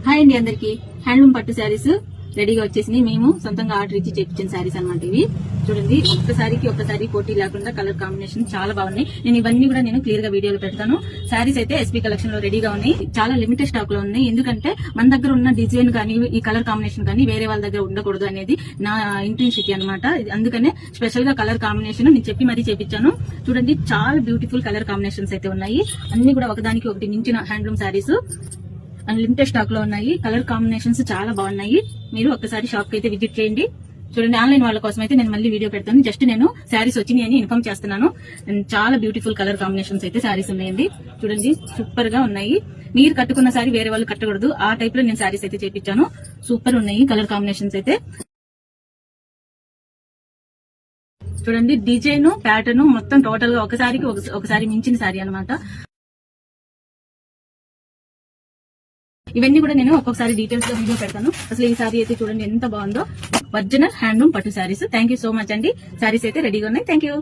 Hi అండి అందరికి. Handloom పట్టు శారీస్ రెడీగా వచ్చేసినాయి. మేము సొంతంగా ఆర్డర్ ఇచ్చి చేయించిన శారీస్ అనమాట ఇవి. చూడండి, ఒక్కసారి పోటీ లేకుండా కలర్ కాంబినేషన్ చాలా బాగున్నాయి. నేను ఇవన్నీ కూడా క్లియర్ గా వీడియోలో పెడతాను. శారీస్ అయితే ఎస్పీ కలెక్షన్ లో రెడీగా ఉన్నాయి. చాలా లిమిటెడ్ స్టాక్ లో ఉన్నాయి. ఎందుకంటే మన దగ్గర ఉన్న డిజైన్ కానీ ఈ కలర్ కాంబినేషన్ కానీ వేరే వాళ్ళ దగ్గర ఉండకూడదు అనేది నా ఇంటెన్సిటీ అనమాట. అందుకనే స్పెషల్ గా కలర్ కాంబినేషన్ నేను చెప్పి మరీ చేపించాను. చూడండి, చాలా బ్యూటిఫుల్ కలర్ కాంబినేషన్స్ అయితే ఉన్నాయి. అన్ని కూడా ఒకదానికి ఒకటి మించిన హ్యాండ్లూమ్ శారీస్ లిమిటెడ్ స్టాక్ లో ఉన్నాయి. కలర్ కాంబినేషన్స్ చాలా బాగున్నాయి. మీరు ఒక్కసారి షాప్ కి అయితే విజిట్ చేయండి. చూడండి, ఆన్లైన్ వాళ్ళ కోసం అయితే నేను మళ్ళీ వీడియో పెడతాను. జస్ట్ నేను శారీస్ వచ్చినాయి అని ఇన్ఫార్మ్ చేస్తున్నాను. చాలా బ్యూటిఫుల్ కలర్ కాంబినేషన్స్ అయితే శారీస్ ఉన్నాయండి. చూడండి, సూపర్ గా ఉన్నాయి. మీరు కట్టుకున్న శారీ వేరే వాళ్ళు కట్టకూడదు, ఆ టైప్ లో నేను శారీస్ అయితే చేపించాను. సూపర్ ఉన్నాయి కలర్ కాంబినేషన్స్ అయితే. చూడండి, డిజైన్ ప్యాటర్న్ మొత్తం టోటల్ గా ఒకసారి మించిన శారీ అనమాట. ఇవన్నీ కూడా నేను ఒక్కొక్కసారి డీటెయిల్స్ లో వీడియో పెడతాను. అసలు ఈ శారీ అయితే చూడండి ఎంత బాగుందో. ఒరిజినల్ హ్యాండ్లూమ్ పట్టు saris. Thank you so much అండి. శారీస్ అయితే రెడీగా ఉన్నాయి. Thank you.